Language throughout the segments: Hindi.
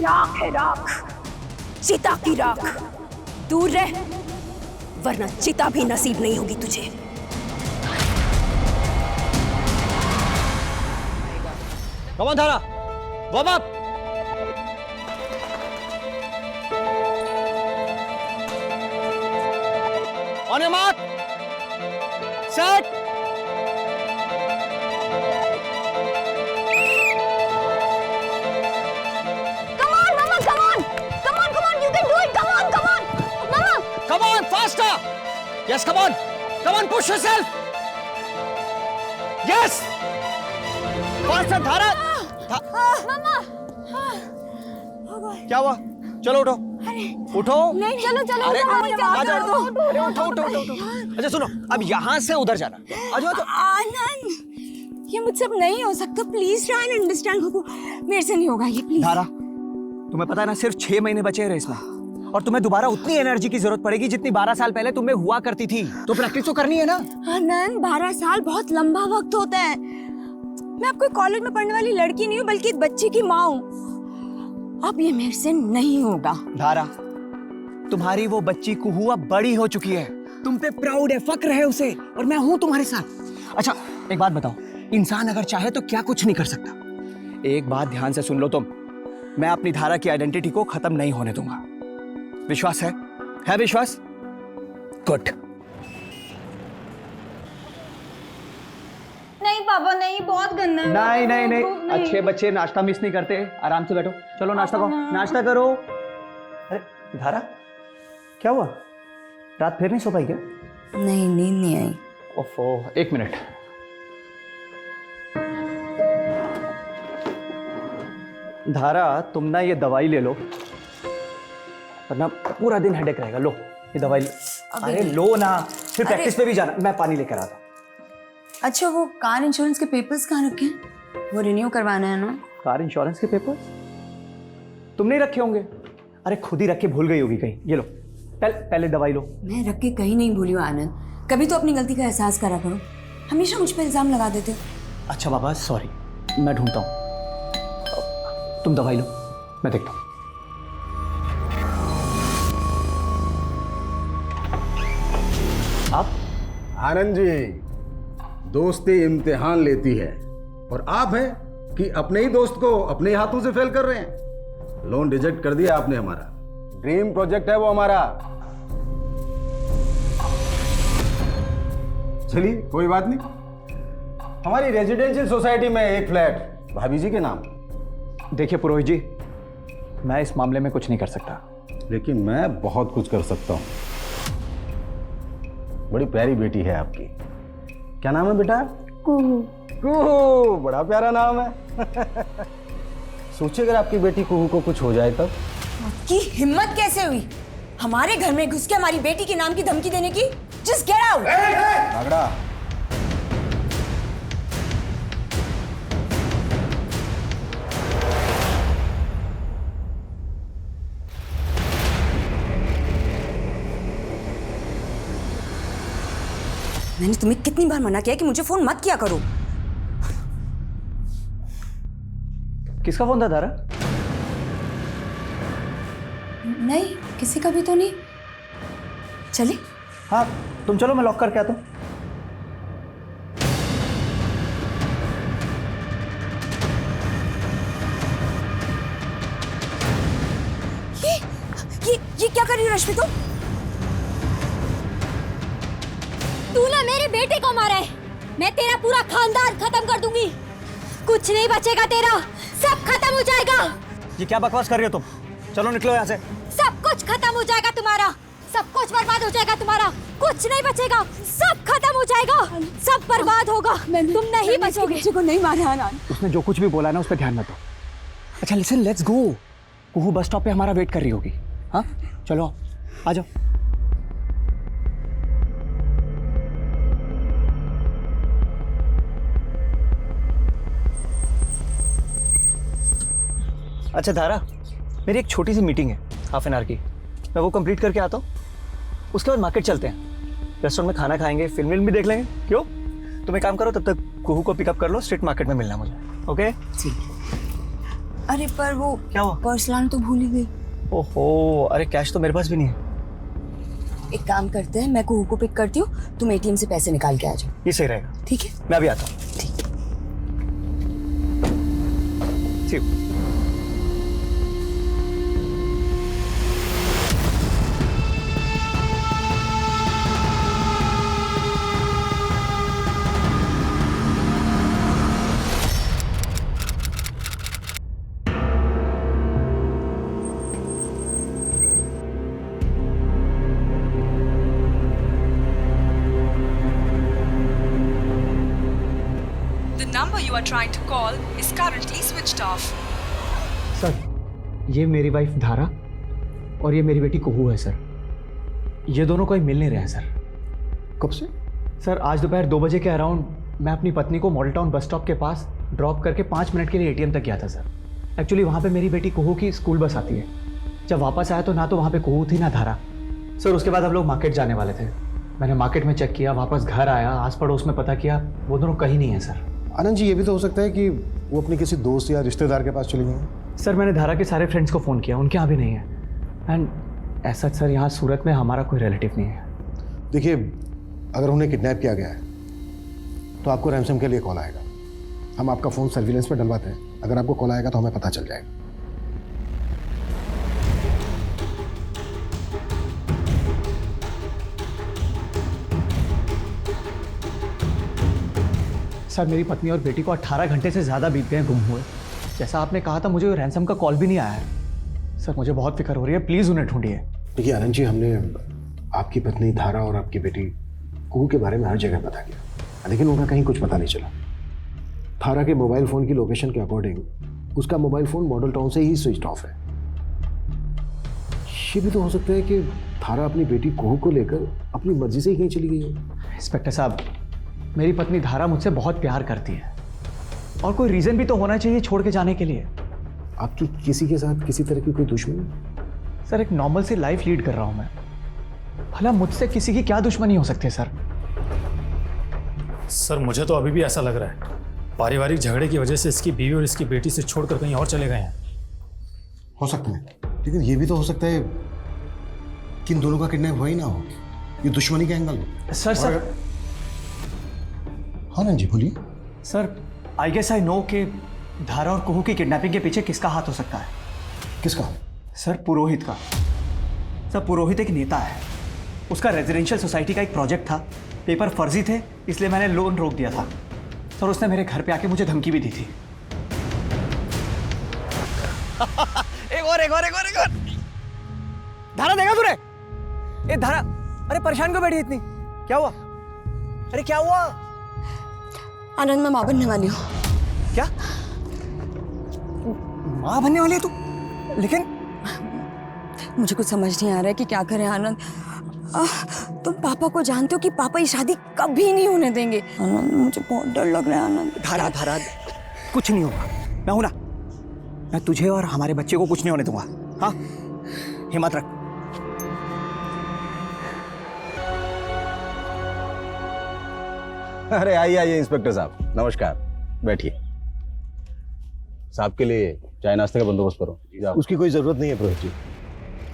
राख है राख, चिता की राख। दूर रह, वरना चिता भी नसीब नहीं होगी तुझे। Come on, Dhara. Warm up. On your mark. Set. Come on, Mama, come on. Come on, come on, you can do it. Come on, come on. Mama. Come on, faster. Yes, come on. Come on, push yourself. Yes. Faster, Dhara. मम्मा। क्या हुआ? चलो उठो। उठो। नहीं, चलो चलो। अरे आ जाओ। अरे उठो उठो उठो। अच्छा सुनो, अब यहाँ से उधर जाना। आ जाओ तो। आनंद, ये मुझसे अब नहीं हो सकता। Please try and understand. मेरे से नहीं होगा ये, प्लीज। धारा, तुम्हें पता है ना, सिर्फ 6 महीने बचे हैं रेस में, और तुम्हें दोबारा उतनी एनर्जी की जरूरत पड़ेगी जितनी 12 साल पहले तुम्हें हुआ करती थी। तो प्रैक्टिस तो करनी है ना। आनंद, 12 साल बहुत लंबा वक्त होता है। मैं आपको कॉलेज में पढ़ने वाली लड़की नहीं हूँ, बल्कि एक बच्चे की माँ हूँ। अब ये मेरे से नहीं होगा। धारा, तुम्हारी वो बच्ची कुहू अब बड़ी हो चुकी है, तुम पे प्राउड है, फक्र है उसे, और मैं हूं तुम्हारे साथ। अच्छा एक बात बताओ, इंसान अगर चाहे तो क्या कुछ नहीं कर सकता। एक बात ध्यान से सुन लो तुम, मैं अपनी धारा की आइडेंटिटी को खत्म नहीं होने दूंगा। विश्वास है विश्वास? गुड। नहीं पापा, नहीं, बहुत गंदा है। नहीं नहीं नहीं, अच्छे बच्चे नाश्ता मिस नहीं करते। आराम से बैठो, चलो नाश्ता करो, नाश्ता करो। अरे धारा, क्या हुआ? रात फिर नहीं सो पाई क्या? नहीं, नींद नहीं आई। ओफो, 1 मिनट। धारा, तुम ना ये दवाई ले लो, वरना पूरा दिन हेडेक रहेगा। लो ये दवाई। अरे लो ना, फिर प्रैक्टिस पे भी जाना। मैं पानी लेकर आता हूँ। अच्छा, वो कार इंश्योरेंस के पेपर्स कहाँ रखे हैं? वो रिन्यू करवाना है ना। कार इंश्योरेंस के पेपर्स तुम नहीं रखे होंगे? अरे खुद ही रख के भूल गई होगी कहीं। ये लो, पहले दवाई लो। मैं रख के कहीं नहीं भूली हूँ आनंद। कभी तो अपनी गलती का एहसास करा करो, हमेशा मुझ पर इल्जाम लगा देते हो। अच्छा बाबा, सॉरी, मैं ढूंढता हूँ। तुम दवाई लो, मैं देखता हूँ। आप? आनंद जी, दोस्ती इम्तिहान लेती है, और आप हैं कि अपने ही दोस्त को अपने ही हाथों से फेल कर रहे हैं। लोन रिजेक्ट कर दिया आपने हमारा। ड्रीम प्रोजेक्ट है वो हमारा। चलिए कोई बात नहीं, हमारी रेजिडेंशियल सोसाइटी में एक फ्लैट भाभी जी के नाम। देखिए पुरोहित जी, मैं इस मामले में कुछ नहीं कर सकता, लेकिन मैं बहुत कुछ कर सकता हूँ। बड़ी प्यारी बेटी है आपकी। क्या नाम है बेटा? कुहू। कुहू, बड़ा प्यारा नाम है। सोचिए अगर आपकी बेटी कुहू को कुछ हो जाए तब। आपकी हिम्मत कैसे हुई हमारे घर में घुस के हमारी बेटी के नाम की धमकी देने की? Just get out. नागड़ा, मैंने तुम्हें कितनी बार मना किया कि मुझे फोन मत किया करो। किसका फोन था धारा? नहीं, किसी का भी तो नहीं। चले? हाँ तुम चलो, मैं लॉक करके आता हूँ। ये क्या कर रही है रश्मि? तू ना मेरे बेटे को मारा है, मैं तेरा पूरा खानदान खत्म कर दूंगी। कुछ नहीं बचेगा तेरा, सब खत्म हो जाएगा। ये क्या बकवास कर रही हो तुम? चलो निकलो यहाँ से। सब कुछ खत्म हो जाएगा तुम्हारा, सब कुछ बर्बाद हो जाएगा तुम्हारा, कुछ नहीं बचेगा, सब खत्म हो जाएगा, सब बर्बाद होगा, तुम नहीं बचोगे। किसी को नहीं मारा आनंद। उसने जो कुछ भी बोला ना, उस पर ध्यान मत दो। अच्छा listen, let's go. Kuhu bus stop पे हमारा वेट कर रही होगी। हाँ चलो आ जाओ। अच्छा धारा, मेरी एक छोटी सी मीटिंग है हाफ एन आवर की, मैं वो कंप्लीट करके आता हूँ। उसके बाद मार्केट चलते हैं, रेस्टोरेंट में खाना खाएंगे, फिल्म भी देख लेंगे। क्यों? तुम एक काम करो, तब तक कुहू को पिकअप कर लो, स्ट्रीट मार्केट में मिलना मुझे। ओके? ठीक। अरे पर वो क्या हुआ? पर्स लाना तो भूल ही गई। ओहो, अरे कैश तो मेरे पास भी नहीं है। एक काम करते हैं, मैं कुहू को पिक करती हूँ, तुम एटीएम से पैसे निकाल के आ जाओ। ये सही रहेगा। ठीक है? मैं अभी आता हूँ। ठीक। See you. The number you are trying to call is currently switched off. Sir, ये मेरी वाइफ धारा और ये मेरी बेटी कुहू है सर। ये दोनों कोई मिल नहीं रहे हैं सर। कब से? सर, आज दोपहर 2 बजे के अराउंड मैं अपनी पत्नी को मॉडल टाउन बस स्टॉप के पास ड्रॉप करके 5 मिनट के लिए एटीएम तक गया था सर। एक्चुअली वहाँ पे मेरी बेटी कुहू की स्कूल बस आती है। जब वापस आया तो ना तो वहाँ पे कुहू थी ना धारा। सर, उसके बाद हम लोग मार्केट जाने वाले थे। मैंने मार्केट में चेक किया, वापस घर आया, आस पड़ोस में पता किया, वो दोनों कहीं नहीं है सर। आनंद जी, ये भी तो हो सकता है कि वो अपने किसी दोस्त या रिश्तेदार के पास चली गई हैं। सर, मैंने धारा के सारे फ्रेंड्स को फ़ोन किया, उनके यहाँ भी नहीं है। एंड ऐसा सर, यहाँ सूरत में हमारा कोई रिलेटिव नहीं है। देखिए, अगर उन्हें किडनैप किया गया है तो आपको रैंसम के लिए कॉल आएगा। हम आपका फ़ोन सर्विलेंस पे डलवाते हैं। अगर आपको कॉल आएगा तो हमें पता चल जाएगा। सर, मेरी पत्नी और बेटी को 18 घंटे से ज़्यादा बीत गए गुम हुए। जैसा आपने कहा था, मुझे रैंसम का कॉल भी नहीं आया है। सर, मुझे बहुत फिक्र हो रही है, प्लीज़ उन्हें ढूंढिए। देखिए आनंद जी, हमने आपकी पत्नी धारा और आपकी बेटी कुहू के बारे में हर जगह पता किया, लेकिन उनका कहीं कुछ पता नहीं चला। धारा के मोबाइल फ़ोन की लोकेशन के अकॉर्डिंग उसका मोबाइल फ़ोन मॉडल टाउन से ही स्विच ऑफ है। ये भी तो हो सकता है कि धारा अपनी बेटी कुहू को लेकर अपनी मर्जी से ही कहीं चली गई है। इंस्पेक्टर साहब, मेरी पत्नी धारा मुझसे बहुत प्यार करती है और कोई रीज़न भी तो होना चाहिए छोड़ के जाने के लिए। आपकी किसी के साथ किसी तरह की कोई दुश्मनी? सर, एक नॉर्मल सी लाइफ लीड कर रहा हूँ मैं। भला मुझसे किसी की क्या दुश्मनी हो सकती है सर? सर, मुझे तो अभी भी ऐसा लग रहा है पारिवारिक झगड़े की वजह से इसकी बीवी और इसकी बेटी से छोड़कर कहीं और चले गए हैं। हो सकता है, लेकिन ये भी तो हो सकता है कि इन दोनों का किडनैप हुआ ही ना हो, ये दुश्मनी का एंगल हो। सर, हाँ जी, बोलिए। Sir, I guess I know कि धारा और कुहू की किडनैपिंग के पीछे किसका हाथ हो सकता है। किसका? सर, पुरोहित का। सर, पुरोहित एक नेता है। उसका रेजिडेंशियल सोसाइटी का एक प्रोजेक्ट था, पेपर फर्जी थे, इसलिए मैंने लोन रोक दिया था। सर, उसने मेरे घर पे आके मुझे धमकी भी दी थी। एक और। धारा, देखा तूने? ए धारा, अरे परेशान क्यों बैठी इतनी? क्या हुआ? अरे क्या हुआ? आनंद, मैं माँ बनने वाली हूँ। क्या माँ बनने वाली है तू? लेकिन मुझे कुछ समझ नहीं आ रहा है कि क्या करें आनंद। तुम पापा को जानते हो कि पापा ये शादी कभी नहीं होने देंगे। आनंद, मुझे बहुत डर लग रहा है आनंद। धारा, कुछ नहीं होगा, मैं हूं ना। मैं तुझे और हमारे बच्चे को कुछ नहीं होने दूंगा। हाँ, हिम्मत रख। अरे आइए इंस्पेक्टर साहब, नमस्कार, बैठिए। साहब के लिए चाय नाश्ते का बंदोबस्त करो। उसकी कोई ज़रूरत नहीं है पुरोहित जी।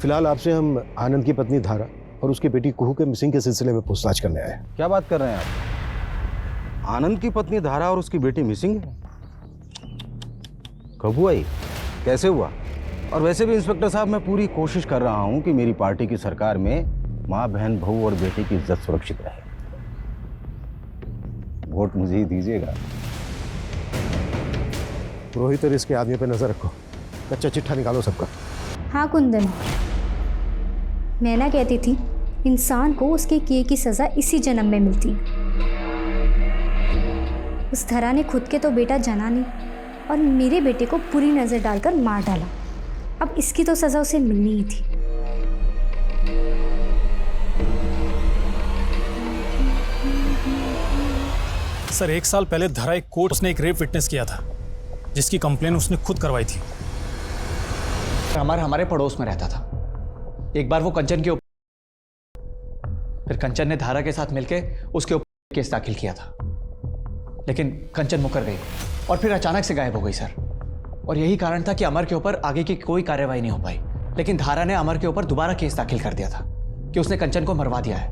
फिलहाल आपसे हम आनंद की पत्नी धारा और उसकी बेटी कुहू के मिसिंग के सिलसिले में पूछताछ करने आए हैं। क्या बात कर रहे हैं आप? आनंद की पत्नी धारा और उसकी बेटी मिसिंग है? कब हुआ ये? कैसे हुआ? और वैसे भी इंस्पेक्टर साहब, मैं पूरी कोशिश कर रहा हूँ कि मेरी पार्टी की सरकार में माँ, बहन, बहू और बेटे की इज्जत सुरक्षित रहे। वोट मुझे ही दीजिएगा। पुरोहित और इसके आदमी पे नजर रखो, कच्चा चिट्ठा निकालो सबका। हाँ कुंदन, मैं ना कहती थी इंसान को उसके किए की सज़ा इसी जन्म में मिलती है। उस धरा ने खुद के तो बेटा जना नहीं और मेरे बेटे को बुरी नज़र डालकर मार डाला। अब इसकी तो सज़ा उसे मिलनी ही थी। सर, 1 साल पहले धरा एक कोर्ट उसने एक रेप विटनेस किया था, जिसकी कंप्लेन उसने खुद करवाई थी। हमारे पड़ोस में रहता था। एक बार वो कंचन के ऊपर, फिर कंचन ने धारा के साथ मिलके उसके ऊपर केस दाखिल किया था, लेकिन कंचन मुकर गई और फिर अचानक से गायब हो गई सर। और यही कारण था कि अमर के ऊपर आगे की कोई कार्रवाई नहीं हो पाई। लेकिन धारा ने अमर के ऊपर दोबारा केस दाखिल कर दिया था कि उसने कंचन को मरवा दिया है,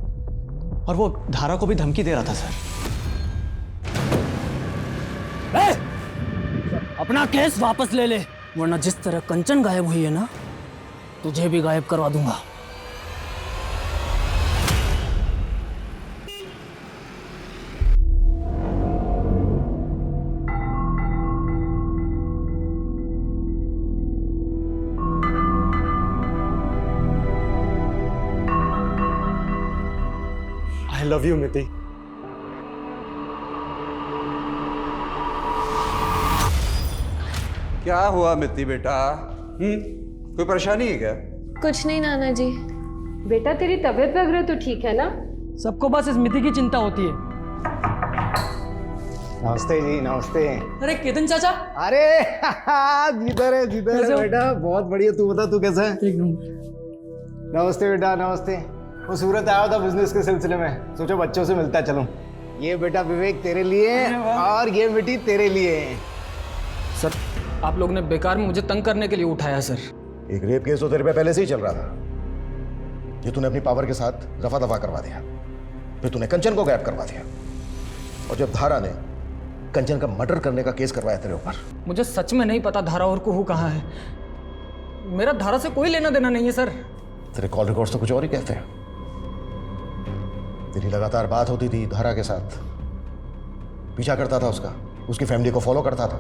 और वो धारा को भी धमकी दे रहा था सर। अपना केस वापस ले ले, वरना जिस तरह कंचन गायब हुई है ना, तुझे भी गायब करवा दूंगा। आई लव यू मिति। क्या हुआ मित्ती बेटा? कोई परेशानी है क्या? कुछ नहीं नाना जी। बेटा तेरी तबीयत वगैरह तो ठीक है ना? सबको बस इस मिति की चिंता होती है। नमस्ते जी, नमस्ते। अरे केतन चाचा। अरे जिधर है बेटा, बहुत बढ़िया। तू बता, तू कैसा है? एक नंबर। नमस्ते बेटा, नमस्ते। वो सूरत आया था बिजनेस के सिलसिले में, सोचो बच्चों से मिलता चलूं। ये बेटा विवेक तेरे लिए और ये बेटी तेरे लिए। सर, आप लोग ने बेकार में मुझे तंग करने के लिए उठाया सर। एक रेप केस तो तेरे पे पहले से ही चल रहा था, ये तूने अपनी पावर के साथ रफा दफा करवा दिया। फिर तूने कंचन को गायब करवा दिया, और जब धारा ने कंचन का मर्डर करने का केस करवाया तेरे ऊपर। मुझे सच में नहीं पता धारा और कुहू कहाँ है। मेरा धारा से कोई लेना देना नहीं है सर। तेरे कॉल रिकॉर्ड्स तो कुछ और ही कहते हैं। तेरी लगातार बात होती थी धारा के साथ, पीछा करता था उसका, उसकी फैमिली को फॉलो करता था,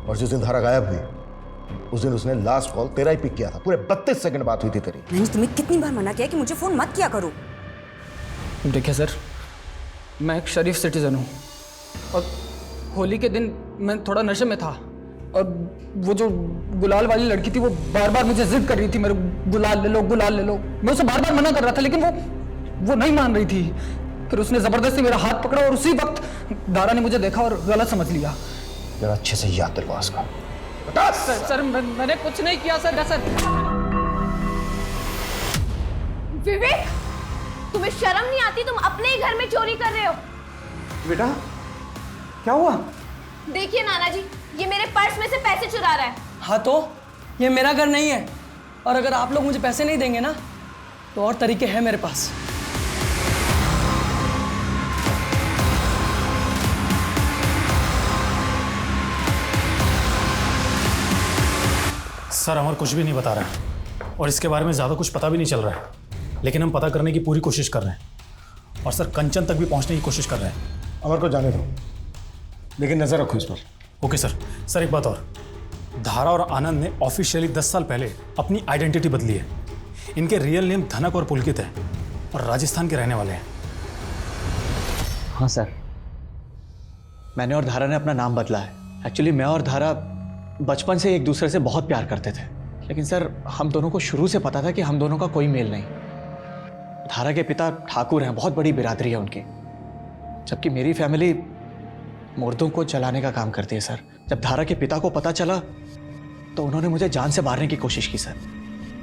और जिस दिन धारा गायब हुई उस दिन उसने लास्ट कॉल तेरा ही पिक किया था। पूरे 32 सेकंड बात हुई थी तेरी। मैंने तुम्हें कितनी बार मना किया कि मुझे फोन मत किया करो। देखिए सर, मैं एक शरीफ सिटीजन हूँ, और होली के दिन मैं थोड़ा नशे में था, और वो जो गुलाल वाली लड़की थी वो बार बार मुझे जिद कर रही थी, मेरे गुलाल ले लो, गुलाल ले लो। मैं उसे बार बार मना कर रहा था, लेकिन वो नहीं मान रही थी। फिर उसने जबरदस्ती मेरा हाथ पकड़ा, और उसी वक्त धारा ने मुझे देखा और गलत समझ लिया। जरा अच्छे से याद दिलवा उसका। सर मैंने कुछ नहीं किया सर। विवेक, तुम्हें शर्म नहीं आती? तुम अपने ही घर में चोरी कर रहे हो। बेटा क्या हुआ? देखिए नाना जी, ये मेरे पर्स में से पैसे चुरा रहा है। हाँ तो ये मेरा घर नहीं है, और अगर आप लोग मुझे पैसे नहीं देंगे ना, तो और तरीके हैं मेरे पास। सर, अमर कुछ भी नहीं बता रहा है, और इसके बारे में ज़्यादा कुछ पता भी नहीं चल रहा है, लेकिन हम पता करने की पूरी कोशिश कर रहे हैं, और सर कंचन तक भी पहुंचने की कोशिश कर रहे हैं। अमर को जाने दो, लेकिन नजर रखो इस पर। Okay sir. सर एक बात और, धारा और आनंद ने ऑफिशियली 10 साल पहले अपनी आइडेंटिटी बदली है। इनके रियल नेम धनक और पुलकित है, और राजस्थान के रहने वाले हैं। हाँ सर, मैंने और धारा ने अपना नाम बदला है। एक्चुअली मैं और धारा बचपन से एक दूसरे से बहुत प्यार करते थे, लेकिन सर हम दोनों को शुरू से पता था कि हम दोनों का कोई मेल नहीं। धारा के पिता ठाकुर हैं, बहुत बड़ी बिरादरी है उनकी, जबकि मेरी फैमिली मुर्दों को जलाने का काम करती है सर। जब धारा के पिता को पता चला तो उन्होंने मुझे जान से मारने की कोशिश की सर।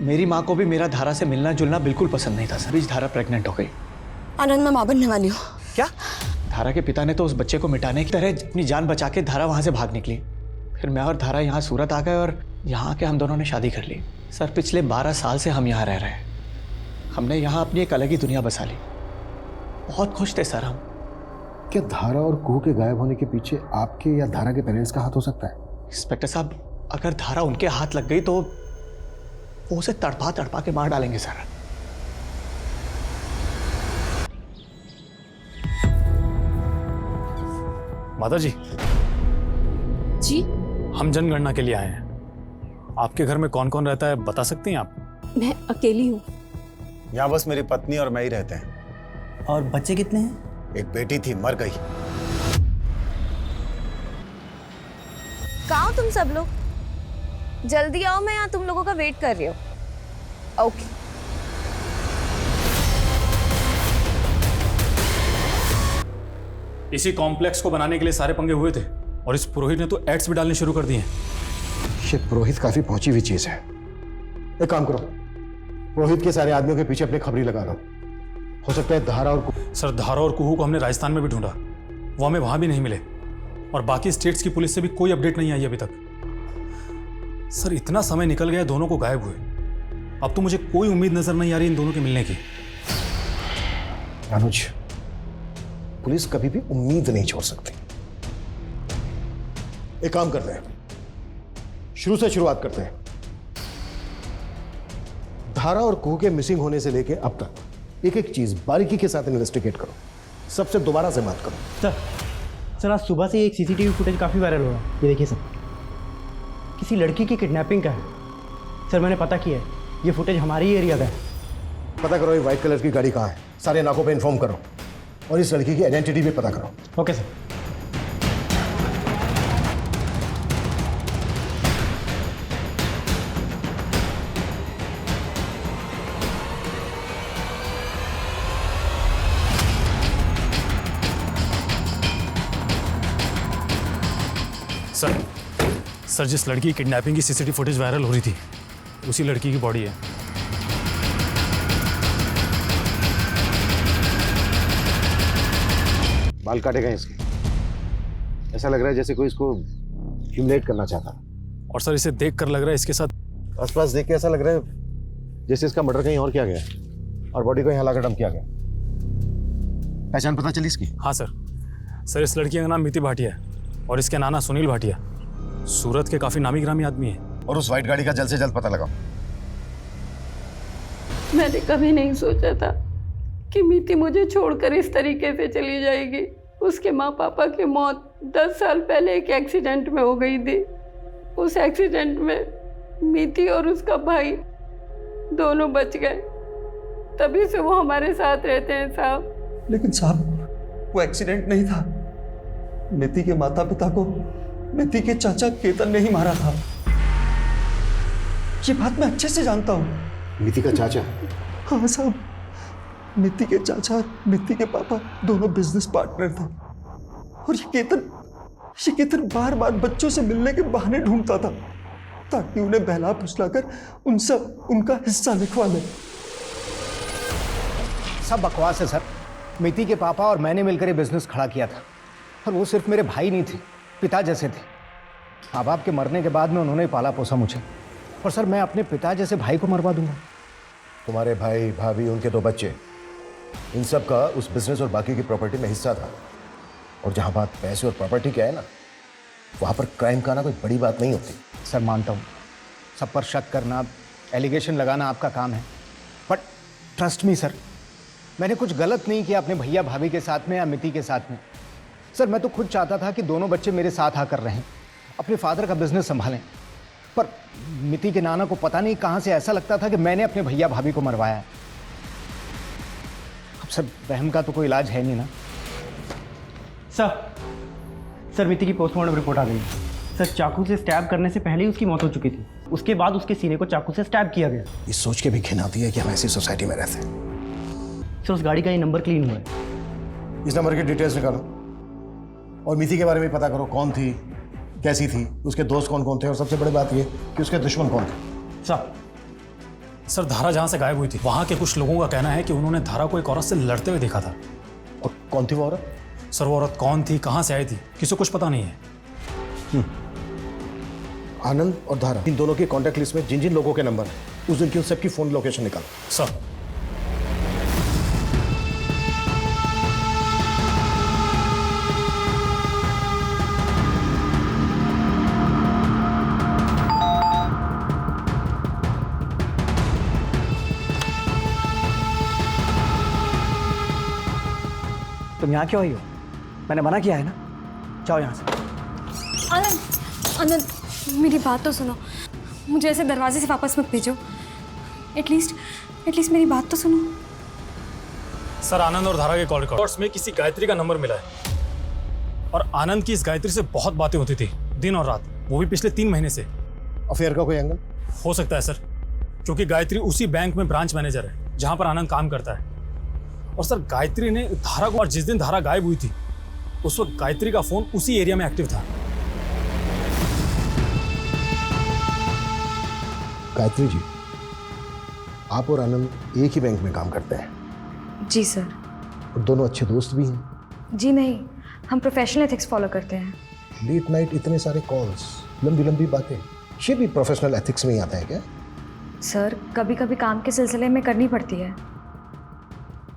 मेरी माँ को भी मेरा धारा से मिलना जुलना बिल्कुल पसंद नहीं था सर। बीच धारा प्रेग्नेंट हो गई। आनंद, मैं मां बनने वाली हूँ। क्या? धारा के पिता ने तो उस बच्चे को मिटाने की तरह अपनी जान बचा के धारा वहाँ से भाग निकली। फिर मैं और धारा यहाँ सूरत आ गए, और यहाँ आके हम दोनों ने शादी कर ली। सर पिछले 12 साल से हम यहाँ रह रहे हैं। हमने यहाँ अपनी एक अलग ही दुनिया बसा ली। बहुत खुश थे सर हम। क्या धारा और कुहू के गायब होने के पीछे आपके या धारा के पेरेंट्स का हाथ हो सकता है? इंस्पेक्टर साहब, अगर धारा उनके हाथ लग गई तो वो उसे तड़पा तड़पा के मार डालेंगे सर। माता जी जी, हम जनगणना के लिए आए हैं। आपके घर में कौन कौन रहता है बता सकती हैं आप? मैं अकेली हूँ। यहाँ बस मेरी पत्नी और मैं ही रहते हैं। और बच्चे कितने हैं? एक बेटी थी, मर गई। कहाँ हो तुम सब लोग? जल्दी आओ, मैं यहाँ तुम लोगों का वेट कर रही हूँ। ओके। इसी कॉम्प्लेक्स को बनाने के लिए सारे पंगे हुए थे, और इस पुरोहित ने तो एड्स भी डालने शुरू कर दिए हैं। ये पुरोहित काफी पहुंची हुई चीज है। एक काम करो, पुरोहित के सारे आदमियों के पीछे अपनी खबरी लगा दो। हो सकता है धारा और सर, धारा और कुहू को हमने राजस्थान में भी ढूंढा, वो हमें वहां भी नहीं मिले, और बाकी स्टेट्स की पुलिस से भी कोई अपडेट नहीं आई अभी तक। सर इतना समय निकल गया, दोनों को गायब हुए। अब तो मुझे कोई उम्मीद नजर नहीं आ रही इन दोनों के मिलने की। अनुज, पुलिस कभी भी उम्मीद नहीं छोड़ सकती। एक काम करते हैं, शुरू से शुरुआत करते हैं। धारा और कुहू के मिसिंग होने से लेके अब तक एक एक चीज बारीकी के साथ इन्वेस्टिगेट करो। सबसे दोबारा से बात करो। सर आज सुबह से एक सीसीटीवी फुटेज काफ़ी वायरल हो रहा है। ये देखिए सर, किसी लड़की की किडनैपिंग का है। सर मैंने पता किया है, ये फुटेज हमारे ही एरिया का है। पता करो ये व्हाइट कलर की गाड़ी कहाँ है, सारे नाकों पे इन्फॉर्म करो और इस लड़की की आइडेंटिटी भी पता करो। Okay sir. सर जिस लड़की की किडनैपिंग की सीसीटीवी फुटेज वायरल हो रही थी, उसी लड़की की बॉडी है। बाल काटे गए इसके, ऐसा लग रहा है जैसे कोई इसको ह्यूमिलेट करना चाहता। और सर इसे देख कर लग रहा है इसके साथ आसपास देख के ऐसा लग रहा है जैसे इसका मर्डर कहीं और किया गया और बॉडी को यहाँ लाकर डंप किया गया। पहचान पता चली इसकी? हाँ सर इस लड़की का नाम मिति भाटिया है और इसके नाना सुनील भाटिया, सूरत के काफी नामी ग्रामी आदमी है। और उस व्हाइट गाड़ी का जल्द से जल्द पता लगाओ। मैंने कभी नहीं सोचा था कि मीति मुझे छोड़कर इस तरीके से चली जाएगी। उसके माँ पापा की मौत 10 साल पहले एक एक्सीडेंट में हो गई थी। उस एक्सीडेंट में मीति और उसका भाई दोनों बच गए, तभी से वो हमारे साथ रहते हैं साहब। लेकिन साहब वो एक्सीडेंट नहीं था। मीति के माता पिता को मीति के चाचा केतन ने ही मारा था। ये बात मैं अच्छे से जानता हूँ। मीति का चाचा? हाँ साहब, मीति के चाचा और मीति के पापा दोनों बिजनेस पार्टनर थे। और ये केतन बार बार बच्चों से मिलने के बहाने ढूंढता था ताकि उन्हें बहला फुसलाकर उनका हिस्सा लिखवा ले। सब बकवास है सर। मीति के पापा और मैंने मिलकर ये बिजनेस खड़ा किया था और वो सिर्फ मेरे भाई नहीं थे, पिता जैसे थे। माँ बाप के मरने के बाद में उन्होंने पाला पोसा मुझे, और सर मैं अपने पिता जैसे भाई को मरवा दूंगा? तुम्हारे भाई भाभी, उनके 2 बच्चे, इन सब का उस बिजनेस और बाकी की प्रॉपर्टी में हिस्सा था। और जहाँ बात पैसे और प्रॉपर्टी की है ना, वहाँ पर क्राइम का ना कोई बड़ी बात नहीं होती। सर मानता हूँ, सब पर शक करना, एलिगेशन लगाना आपका काम है, बट ट्रस्ट मी सर, मैंने कुछ गलत नहीं किया अपने भैया भाभी के साथ में या मिति के साथ में। सर मैं तो खुद चाहता था कि दोनों बच्चे मेरे साथ आकर रहें, अपने फादर का बिजनेस संभालें, पर मिति के नाना को पता नहीं कहाँ से ऐसा लगता था कि मैंने अपने भैया भाभी को मरवाया है। अब सर वहम का तो कोई इलाज है नहीं ना। सर मिति की पोस्टमार्टम रिपोर्ट आ गई है। सर चाकू से स्टैब करने से पहले ही उसकी मौत हो चुकी थी, उसके बाद उसके सीने को चाकू से स्टैब किया गया। ये सोच के भी घिन आती है कि हम ऐसी सोसाइटी में रहते हैं। सर उस गाड़ी का ये नंबर क्लीन हुआ है। इस नंबर की डिटेल्स निकालो और मिति के बारे में पता करो, कौन थी, कैसी थी, उसके दोस्त कौन कौन थे, और सबसे बड़ी बात ये कि उसके दुश्मन कौन थे। सर धारा जहाँ से गायब हुई थी, वहाँ के कुछ लोगों का कहना है कि उन्होंने धारा को एक औरत से लड़ते हुए देखा था। और कौन थी वो औरत? सर वो औरत कौन थी, कहाँ से आई थी, किसी को कुछ पता नहीं है। आनंद और धारा, इन दोनों की कॉन्टैक्ट लिस्ट में जिन जिन लोगों के नंबर है उस दिन की उन सबकी फोन लोकेशन निकालो। सर तुम यहाँ क्यों आई हो? मैंने मना किया है ना, जाओ यहाँ से। आनंद मेरी बात तो सुनो, मुझे ऐसे दरवाजे से वापस मत भेजो। एटलीस्ट मेरी बात तो सुनो। सर आनंद और धारा के कॉल रिकॉर्ड्स में किसी गायत्री का नंबर मिला है और आनंद की इस गायत्री से बहुत बातें होती थी दिन और रात, वो भी पिछले 3 महीने से। अफेयर का कोई एंगल हो सकता है सर, क्योंकि गायत्री उसी बैंक में ब्रांच मैनेजर है जहां पर आनंद काम करता है। और सर गायत्री ने धारा को, और जिस दिन धारा गायब हुई थी उस वक्त गायत्री का फोन उसी एरिया में एक्टिव था। गायत्री जी, आप और आनंद एक ही बैंक में काम करते हैं? जी सर। और दोनों अच्छे दोस्त भी हैं? जी नहीं, हम प्रोफेशनल एथिक्स फॉलो करते हैं। लेट नाइट इतने सारे कॉल्स, लंबी लंबी बातें, ये भी प्रोफेशनल एथिक्स में ही आता है क्या? सर कभी कभी काम के सिलसिले में करनी पड़ती है।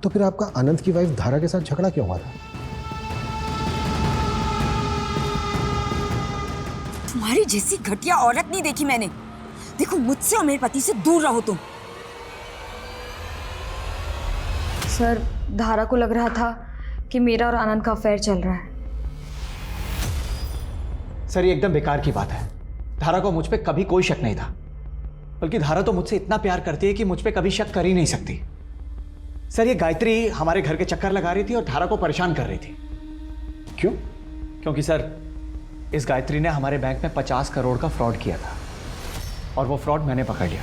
तो फिर आपका आनंद की वाइफ धारा के साथ झगड़ा क्यों हुआ था? तुम्हारी जैसी घटिया औरत नहीं देखी मैंने। देखो मुझसे और मेरे पति से दूर रहो तुम। सर धारा को लग रहा था कि मेरा और आनंद का अफेयर चल रहा है। सर ये एकदम बेकार की बात है। धारा को मुझ पे कभी कोई शक नहीं था, बल्कि धारा तो मुझसे इतना प्यार करती है कि मुझ पे कभी शक कर ही नहीं सकती। सर ये गायत्री हमारे घर के चक्कर लगा रही थी और धारा को परेशान कर रही थी। क्यों? क्योंकि सर इस गायत्री ने हमारे बैंक में 50 करोड़ का फ्रॉड किया था और वो फ्रॉड मैंने पकड़ लिया।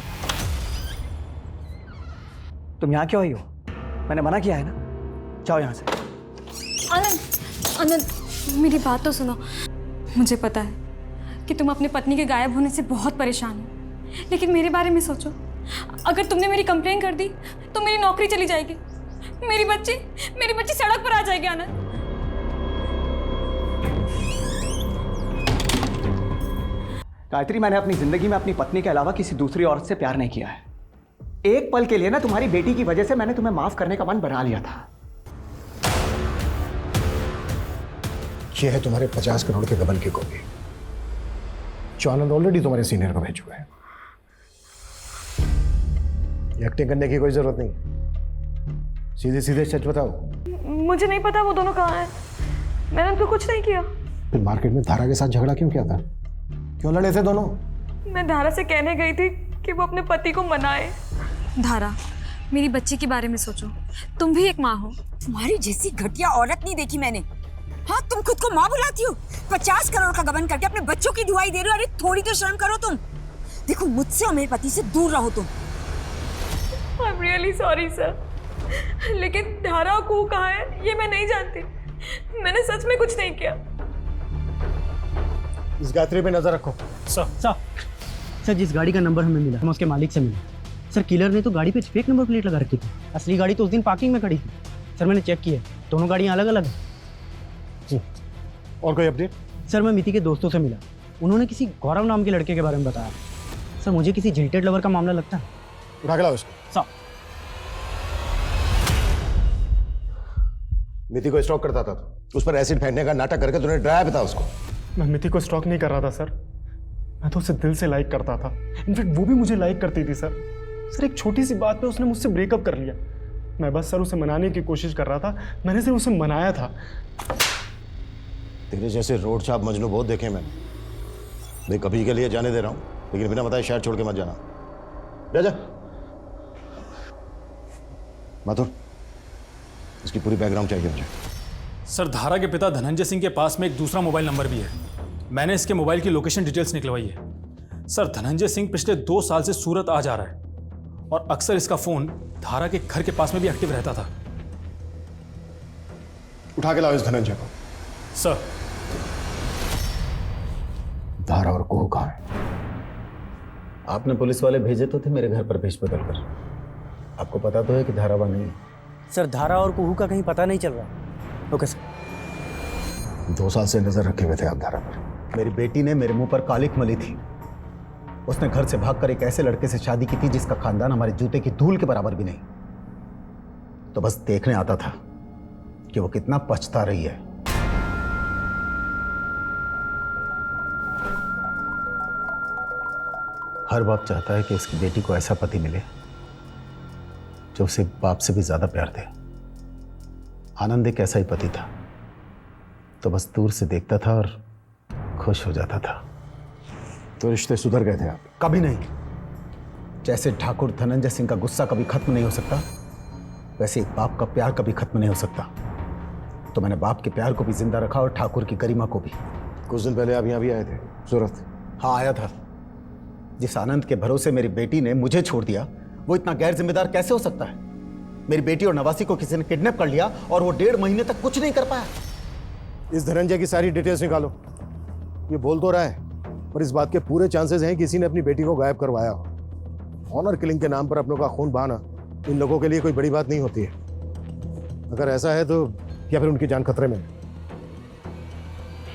तुम यहां क्यों आई हो? मैंने मना किया है ना, जाओ यहां से। आनंद आनंद मेरी बात तो सुनो। मुझे पता है कि तुम अपनी पत्नी के गायब होने से बहुत परेशान हो, लेकिन मेरे बारे में सोचो। अगर तुमने मेरी कंप्लेन कर दी तो मेरी नौकरी चली जाएगी, मेरी बच्ची सड़क पर आ जाएगी। आनंद गायत्री मैंने अपनी जिंदगी में अपनी पत्नी के अलावा किसी दूसरी औरत से प्यार नहीं किया है। एक पल के लिए ना तुम्हारी बेटी की वजह से मैंने तुम्हें माफ करने का मन बना लिया था। ये है तुम्हारे 50 करोड़ के गबन की कॉपी जो आनंद ऑलरेडी तुम्हारे सीनियर को भेज चुका है। एक्टिंग करने की कोई जरूरत नहीं, सीधे सीधे सच बताओ। मुझे नहीं पता वो दोनों कहाँ हैं। मैंने उनको कुछ नहीं किया। फिर मार्केट में धारा के साथ झगड़ा क्यों किया था? क्यों लड़े थे दोनों? मैं धारा से कहने गई थी कि वो अपने पति को मनाए। धारा मेरी बच्ची के बारे में सोचो, तुम भी एक माँ हो। तुम्हारी जैसी घटिया औरत नहीं देखी मैंने। हाँ तुम खुद को माँ बुलाती हो, 50 करोड़ का गबन करके अपने बच्चों की दुआई दे रहे हो। अरे थोड़ी तो शर्म करो तुम। देखो मुझसे और मेरे पति से दूर रहो तुम। I'm really sorry सर, लेकिन धारा को कहाँ है ये मैं नहीं जानती। मैंने सच में कुछ नहीं किया। इस गायत्री पे नजर रखो। सर जिस गाड़ी का नंबर हमें मिला हम उसके मालिक से मिले। सर किलर ने तो गाड़ी पे फेक नंबर प्लेट लगा रखी थी। असली गाड़ी तो उस दिन पार्किंग में खड़ी थी। सर मैंने चेक किया, दोनों गाड़ियाँ अलग अलग हैं। और कोई अपडेट? सर मैं मिति के दोस्तों से मिला, उन्होंने किसी गौरव नाम के लड़के के बारे में बताया। सर मुझे किसी जिल्टेड लवर का मामला लगता है। उठा के लाओ इसको। सर मिति को स्टॉक करता था तो उस पर एसिड फेंकने का नाटक करके तूने डराया भी था उसको। मैं मिति को स्टॉक नहीं कर रहा था सर, मैं तो उसे दिल से लाइक करता था। इनफैक्ट वो भी मुझे लाइक करती थी सर। सर एक छोटी सी बात पे उसने मुझसे ब्रेकअप कर लिया। मैं बस सर उसे मनाने की कोशिश कर रहा था, मैंने सिर्फ उसे मनाया था। तेरे जैसे रोड छाप मजनू बहुत देखे मैंने। मैं कभी के लिए जाने दे रहा हूँ, लेकिन बिना बताए शहर छोड़ के मत जाना। जा माथुर, इसकी पूरी बैकग्राउंड चाहिए मुझे। सर धारा के पिता धनंजय सिंह के पास में एक दूसरा मोबाइल नंबर भी है। मैंने इसके मोबाइल की लोकेशन डिटेल्स निकलवाई है। सर धनंजय सिंह पिछले 2 साल से सूरत आ जा रहा है और अक्सर इसका फोन धारा के घर के पास में भी एक्टिव रहता था। उठा के लाओ इस धनंजय को। सर धारा और कुहू कहाँ है? आपने पुलिस वाले भेजे तो थे मेरे घर पर भेज बदल कर। आपको पता तो है कि धारा वहां नहीं है। सर धारा और कुहू का कहीं पता नहीं चल रहा। Okay sir. 2 साल से नजर रखे हुए थे आप धारा पर। मेरी बेटी ने मेरे मुंह पर कालिक मली थी। उसने घर से भागकर एक ऐसे लड़के से शादी की थी जिसका खानदान हमारे जूते की धूल के बराबर भी नहीं। तो बस देखने आता था कि वो कितना पछता रही है। हर बाप चाहता है कि उसकी बेटी को ऐसा पति मिले जो उसे बाप से भी ज्यादा प्यार दे। आनंद एक ऐसा ही पति था, तो बस दूर से देखता था और खुश हो जाता था। तो रिश्ते सुधर गए थे आप? कभी नहीं। जैसे ठाकुर धनंजय सिंह का गुस्सा कभी खत्म नहीं हो सकता, वैसे एक बाप का प्यार कभी खत्म नहीं हो सकता। तो मैंने बाप के प्यार को भी जिंदा रखा और ठाकुर की गरिमा को भी। कुछ दिन पहले आप यहाँ भी आए थे सूरत? हाँ आया था। जिस आनंद के भरोसे मेरी बेटी ने मुझे छोड़ दिया, वो इतना गैर जिम्मेदार कैसे हो सकता है? मेरी बेटी और नवासी को किसी ने किडनैप कर लिया और वो 1.5 महीने तक कुछ नहीं कर पाया। इस धनंजय की सारी डिटेल्स निकालो। ये बोल तो रहा है, पर इस बात के पूरे चांसेस हैं किसी ने अपनी बेटी को गायब करवाया हो। ऑनर किलिंग के नाम पर अपनों का खून बहाना इन लोगों के लिए कोई बड़ी बात नहीं होती है। अगर ऐसा है तो या फिर उनकी जान खतरे में,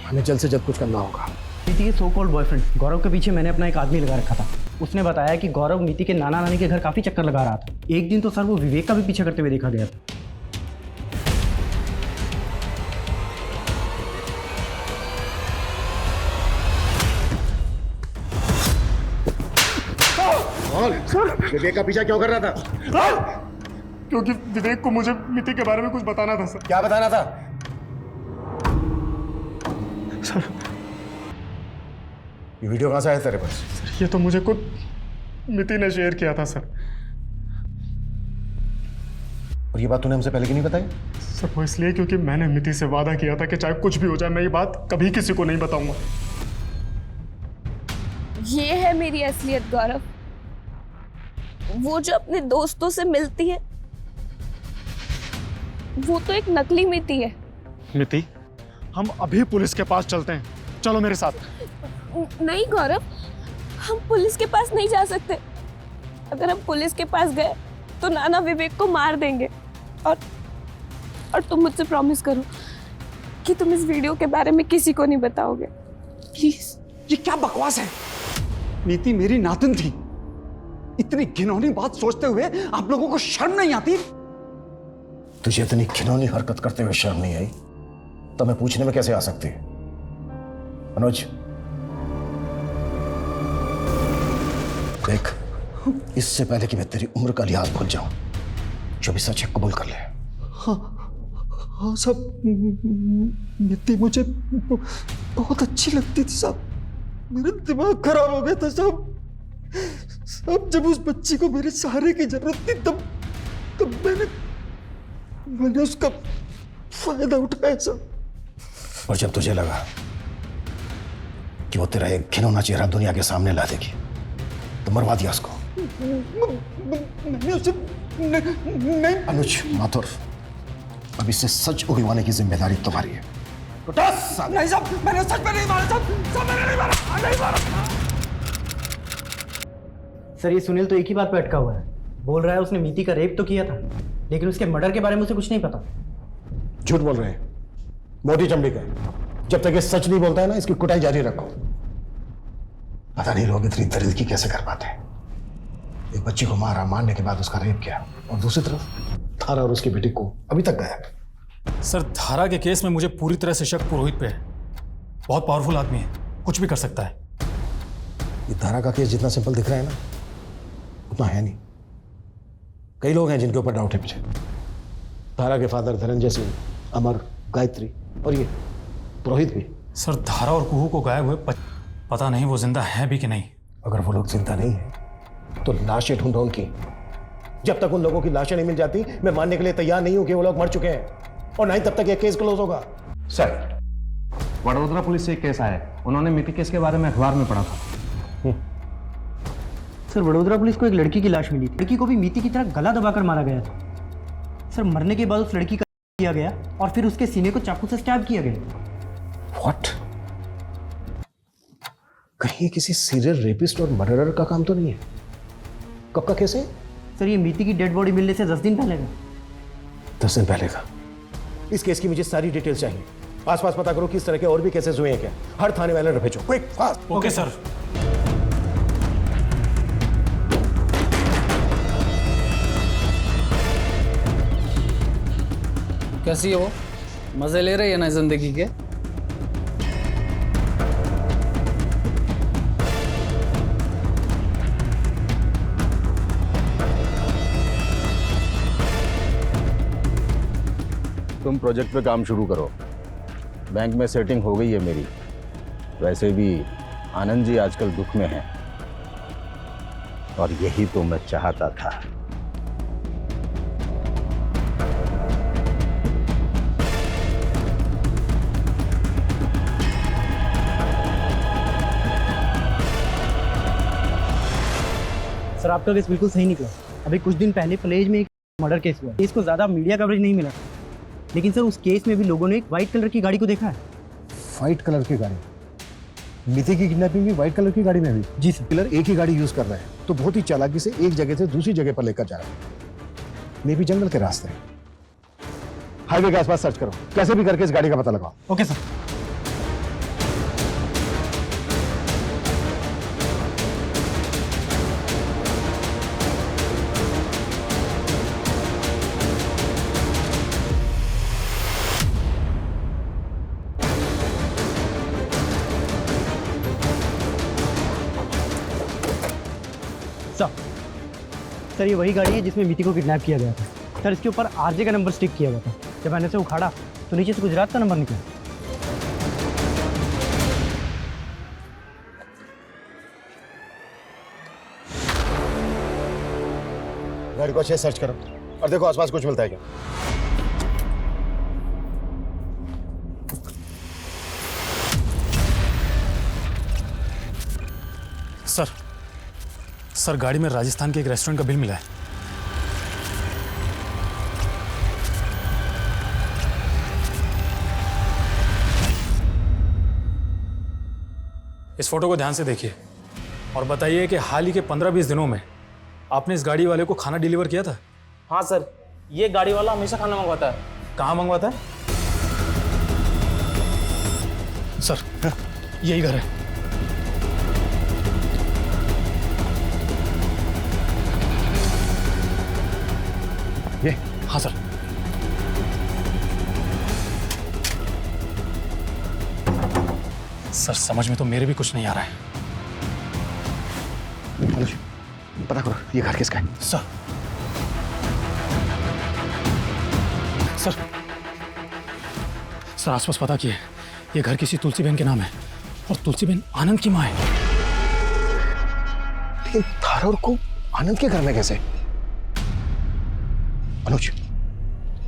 हमें जल्द से जल्द कुछ करना होगा। नीति के सो कॉल्ड बॉयफ्रेंड गौरव के पीछे मैंने अपना एक आदमी लगा रखा था। उसने बताया कि गौरव नीति के नाना नानी के घर काफ़ी चक्कर लगा रहा था। एक दिन तो सर वो विवेक का भी पीछा करते हुए देखा गया था। विवेक का पीछा क्यों कर रहा था? क्योंकि विवेक को मुझे नीति के बारे में कुछ बताना था सर। क्या बताना था? सर ये वीडियो कहाँ से आया तेरे पास? ये तो मुझे खुद नीति ने शेयर किया था सर। और ये बात तूने हमसे पहले क्यों नहीं बताई? सर वो इसलिए क्योंकि मैंने नीति से वादा किया था कि चाहे कुछ भी हो जाए मैं ये बात कभी किसी को नहीं बताऊंगा। ये है मेरी असलियत गौरव। वो जो अपने दोस्तों से मिलती है वो तो एक नकली मिति है। मिति, हम अभी पुलिस के पास चलते हैं, चलो मेरे साथ। नहीं गौरव, हम पुलिस के पास नहीं जा सकते। अगर हम पुलिस के पास गए तो नाना विवेक को मार देंगे। और तुम मुझसे प्रॉमिस करो कि तुम इस वीडियो के बारे में किसी को नहीं बताओगे, प्लीज। ये क्या बकवास है? नीति मेरी नातिन थी। इतनी घिनौनी बात सोचते हुए आप लोगों को शर्म नहीं आती? तुझे इतनी घिनौनी हरकत करते हुए शर्म नहीं आई तो मैं पूछने में कैसे आ सकती? मनोज देख, इससे पहले कि मैं तेरी उम्र का लिहाज भूल जाऊं, जो भी सच है कबूल कर ले। हाँ सब, नीति मुझे बहुत अच्छी लगती थी साहब। मेरा दिमाग खराब हो गया था साहब। जब उस बच्ची को मेरे सहारे की जरूरत थी तब मैंने उसका फायदा उठाया साहब। और जब तुझे लगा कि वो तेरा एक घिनौना चेहरा दुनिया के सामने ला देगी तो मरवा दिया उसको। मैंने उसे नहीं। अनुज माथुर, अब इससे सच उगलवाने की जिम्मेदारी तुम्हारी है। नहीं साहब, मैंने सच में नहीं मारा साहब, मैंने नहीं मारा। सर ये सुनील तो एक ही बात पे अटका हुआ है। बोल रहा है उसने मीति का रेप तो किया था, लेकिन उसके मर्डर के बारे में उसे कुछ नहीं पता। झूठ बोल रहे हैं, मोटी चमड़ी का। जब तक ये सच नहीं बोलता है ना, इसकी कुटाई जारी रखो। पता नहीं लोग इतनी दरिद्री कैसे कर पाते हैं। एक बच्ची को मारा, मारने के बाद उसका रेप किया, और दूसरी तरफ धारा और उसकी बेटी को अभी तक गायब। सर धारा के केस में मुझे पूरी तरह से शक पुरोहित पे है। बहुत पावरफुल आदमी है, कुछ भी कर सकता है। ये धारा का केस जितना सिंपल दिख रहा है ना, उतना है नहीं। कई लोग हैं जिनके ऊपर डाउट है मुझे। धारा के फादर धनंजय सिंह, अमर, गायत्री और ये पुरोहित भी। सर धारा और कुहू को गायब हुए पता नहीं वो जिंदा है भी कि नहीं। अगर वो लोग जिंदा नहीं है तो लाशें ढूंढो उनकी। जब तक उन लोगों की लाशें नहीं मिल जाती मैं मानने के लिए तैयार नहीं हूं कि वो लोग मर चुके हैं, और नहीं तब तक ये केस क्लोज होगा। सर वडोदरा पुलिस से एक केस आया है, उन्होंने मिति केस के बारे में अखबार में पढ़ा था। सर वडोदरा पुलिस को एक लड़की की लाश मिली थी। लड़की को भी मीति की तरह गला दबाकर मारा गया था। सर मरने के बाद उस लड़की का किया गया और फिर उसके सीने को चाकू से स्टैब किया गया। व्हाट? कहीं किसी सीरियल रेपिस्ट और मर्डरर का काम तो नहीं है? कब का केस है? सर ये मीति की डेड बॉडी मिलने से 10 दिन पहले का। 10 दिन पहले का? इस केस की मुझे सारी डिटेल्स चाहिए। आसपास पता करो किस तरह के और भी केसेस हुए हैं क्या। हर थाने वाले भेजो, क्विक फास्ट। Okay sir. कैसी हो? मजे ले रही है ना जिंदगी के? तुम प्रोजेक्ट पे काम शुरू करो। बैंक में सेटिंग हो गई है मेरी। वैसे भी आनंद जी आजकल दुख में हैं, और यही तो मैं चाहता था। सर आपका केस बिल्कुल सही निकला। अभी कुछ दिन पहले प्लेज में एक मर्डर केस हुआ। इसको ज़्यादा मीडिया कवरेज नहीं मिला, लेकिन सर उस केस में भी लोगों ने एक वाइट कलर की गाड़ी को देखा है। वाइट कलर की गाड़ी? मिति की किडनैपिंग भी वाइट कलर की गाड़ी में हुई? जी सर। किलर एक ही गाड़ी यूज कर रहा है तो बहुत ही चालाकी से एक जगह से दूसरी जगह पर लेकर जा रहा है। मे भी जंगल के रास्ते। हाईवे के आसपास सर्च करो, कैसे भी करके इस गाड़ी का पता लगाओ। Okay sir. सर ये वही गाड़ी है जिसमें मीति को किडनैप किया गया था। सर इसके ऊपर आरजे का नंबर स्टिक किया गया था। जब मैंने इसे उखाड़ा तो नीचे से गुजरात का नंबर निकला। गाड़ी को अच्छे से सर्च करो और देखो आसपास कुछ मिलता है क्या। सर गाड़ी में राजस्थान के एक रेस्टोरेंट का बिल मिला है। इस फोटो को ध्यान से देखिए और बताइए कि हाल ही के 15-20 दिनों में आपने इस गाड़ी वाले को खाना डिलीवर किया था? हाँ सर, ये गाड़ी वाला हमेशा खाना मंगवाता है। कहाँ मंगवाता है? सर यही घर है। ये? हाँ सर। सर समझ में तो मेरे भी कुछ नहीं आ रहा है। अनुज, पता करो ये घर किसका है। सर आसपास पता किए, ये घर किसी तुलसी बहन के नाम है और तुलसी बहन आनंद की माँ है। लेकिन थारा और को आनंद के घर में कैसे? अनुज,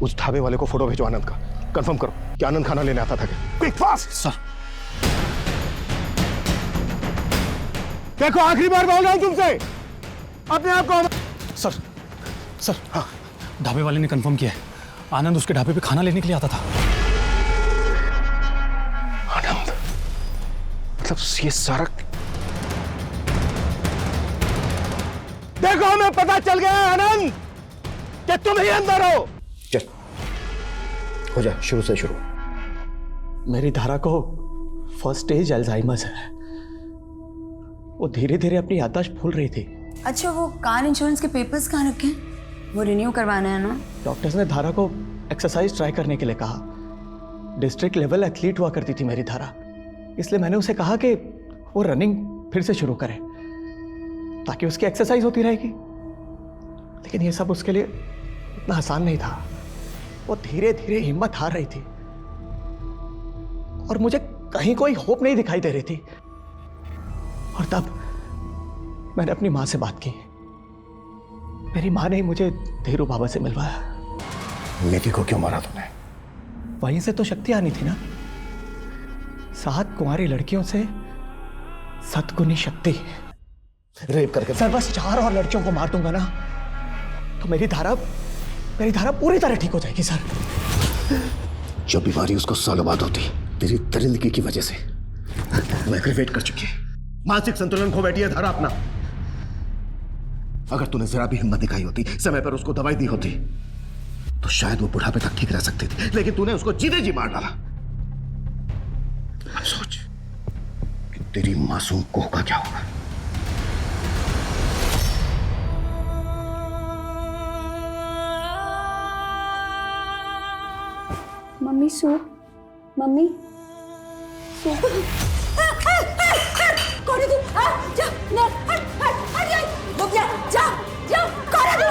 उस ढाबे वाले को फोटो भेजो आनंद का, कंफर्म करो कि आनंद खाना लेने आता था क्या। Quick fast. सर देखो आखिरी बार बोल रहा हूं तुमसे, अपने आप को। सर हाँ, ढाबे वाले ने कंफर्म किया है, आनंद उसके ढाबे पे खाना लेने के लिए आता था। आनंद, मतलब ये सारा। देखो हमें पता चल गया है आनंद कि तुम ही अंदर हो। चल हो जाए, शुरू से शुरू। मेरी धारा को फर्स्ट स्टेज अल्जाइमर्स है। वो धीरे धीरे अपनी याददाश्त भूल रही थी। अच्छा, वो कार इंश्योरेंस के पेपर्स कहाँ रखे हैं? वो रिन्यू करवाना है ना? डॉक्टर्स ने धारा को एक्सरसाइज ट्राई करने के लिए कहा। डिस्ट्रिक्ट लेवल एथलीट हुआ करती थी मेरी धारा, इसलिए मैंने उसे कहा कि वो रनिंग फिर से शुरू करे ताकि उसकी एक्सरसाइज होती रहेगी। लेकिन ये सब उसके लिए इतना आसान नहीं था। वो धीरे धीरे हिम्मत हार रही थी और मुझे कहीं कोई होप नहीं दिखाई दे रही थी। और तब मैंने अपनी माँ से बात की। मेरी माँ ने मुझे धीरू बाबा से मिलवाया। मीति को क्यों मारा तुमने? वहीं से तो शक्ति आनी थी ना। 7 कुंवारी लड़कियों से 7 गुनी शक्ति। रेप करके सर बस 4 और लड़कियों को मार दूंगा ना तो मेरी धारा पूरी तरह ठीक हो जाएगी सर। जो बीमारी उसको सालों बाद होती, तेरी दरिंदगी की वजह से वो एग्रीवेट कर चुकी है। मानसिक संतुलन खो बैठी है धारा अपना। अगर तूने जरा भी हिम्मत दिखाई होती, समय पर उसको दवाई दी होती, तो शायद वो बुढ़ापे तक ठीक रह सकती थी। लेकिन तूने उसको जीते जी मार डाला। अब सोच कि तेरी मासूम कोह का क्या होगा। Mummy soup, mummy soup. कौन है तू? जा, ना, हट, रुक जा, जा, कौन है तू?